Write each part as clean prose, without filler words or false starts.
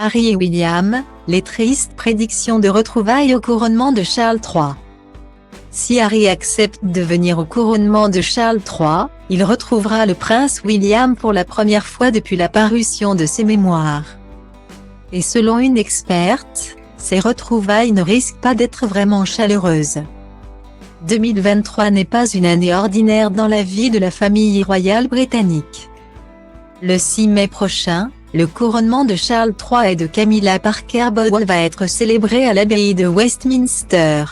Harry et William, les tristes prédictions de retrouvailles au couronnement de Charles III. Si Harry accepte de venir au couronnement de Charles III, il retrouvera le prince William pour la première fois depuis la parution de ses mémoires. Et selon une experte, ces retrouvailles ne risquent pas d'être vraiment chaleureuses. 2023 n'est pas une année ordinaire dans la vie de la famille royale britannique. Le 6 mai prochain, le couronnement de Charles III et de Camilla Parker Bowles va être célébré à l'abbaye de Westminster.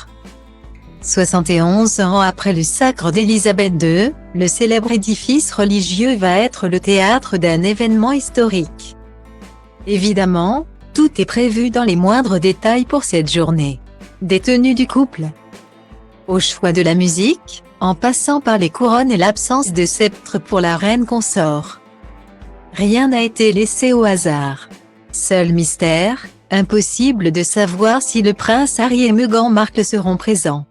71 ans après le sacre d'Élisabeth II, le célèbre édifice religieux va être le théâtre d'un événement historique. Évidemment, tout est prévu dans les moindres détails pour cette journée. Des tenues du couple, au choix de la musique, en passant par les couronnes et l'absence de sceptre pour la reine consort. Rien n'a été laissé au hasard. Seul mystère, impossible de savoir si le prince Harry et Meghan Markle seront présents.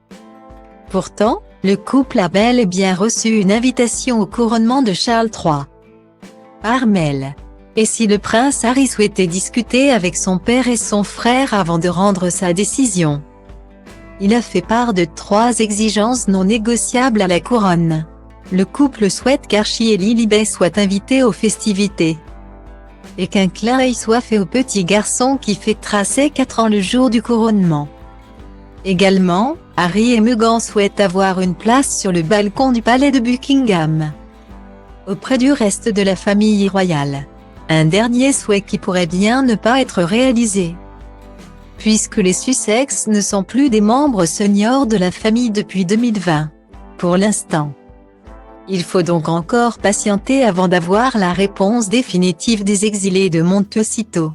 Pourtant, le couple a bel et bien reçu une invitation au couronnement de Charles III. Par mail. Et si le prince Harry souhaitait discuter avec son père et son frère avant de rendre sa décision? Il a fait part de 3 exigences non négociables à la couronne. Le couple souhaite qu'Archie et Lilibet soient invités aux festivités. Et qu'un clin d'œil soit fait au petit garçon qui fêtera ses 4 ans le jour du couronnement. Également, Harry et Meghan souhaitent avoir une place sur le balcon du palais de Buckingham, auprès du reste de la famille royale. Un dernier souhait qui pourrait bien ne pas être réalisé, puisque les Sussex ne sont plus des membres seniors de la famille depuis 2020. Pour l'instant. Il faut donc encore patienter avant d'avoir la réponse définitive des exilés de Montecito.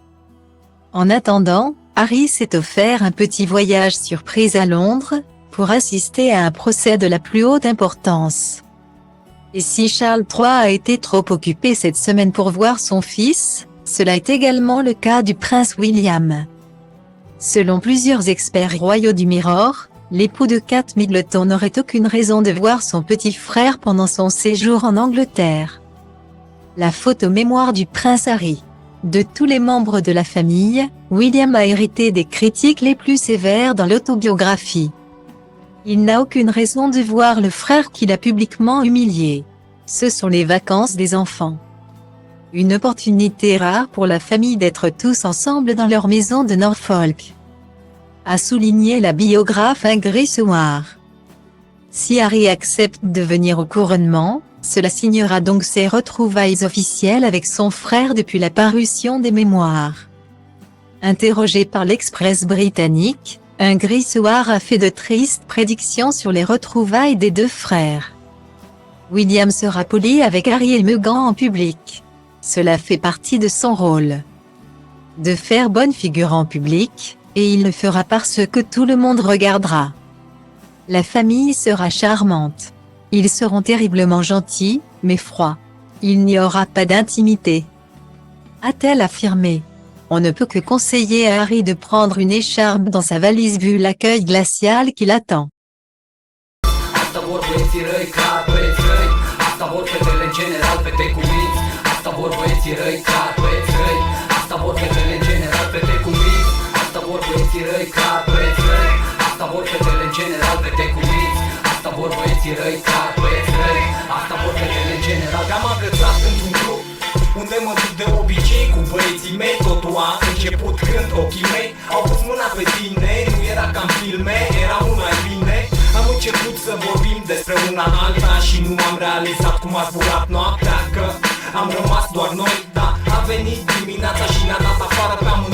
En attendant, Harry s'est offert un petit voyage surprise à Londres, pour assister à un procès de la plus haute importance. Et si Charles III a été trop occupé cette semaine pour voir son fils, cela est également le cas du prince William. Selon plusieurs experts royaux du Mirror, l'époux de Kate Middleton n'aurait aucune raison de voir son petit frère pendant son séjour en Angleterre. La photo mémoire du prince Harry. De tous les membres de la famille, William a hérité des critiques les plus sévères dans l'autobiographie. Il n'a aucune raison de voir le frère qu'il a publiquement humilié. Ce sont les vacances des enfants. Une opportunité rare pour la famille d'être tous ensemble dans leur maison de Norfolk, a souligné la biographe Ingrid Seward. Si Harry accepte de venir au couronnement, cela signera donc ses retrouvailles officielles avec son frère depuis la parution des mémoires. Interrogé par l'Express britannique, Ingrid Seward a fait de tristes prédictions sur les retrouvailles des 2 frères. William sera poli avec Harry et Meghan en public. Cela fait partie de son rôle. De faire bonne figure en public, et il le fera parce que tout le monde regardera. La famille sera charmante. Ils seront terriblement gentils, mais froids. Il n'y aura pas d'intimité, a-t-elle affirmé. On ne peut que conseiller à Harry de prendre une écharpe dans sa valise vu l'accueil glacial qui l'attend. Te-am agățat într-un grup unde mă duc de obicei cu băieții mei. Totul a început când ochii mei au pus mâna pe tine. Nu era ca în filme, era mult mai bine. Am început să vorbim despre una alta și nu am realizat cum a zburat noaptea, că am rămas doar noi. Da, a venit dimineața și ne-a dat afară pe amândoi.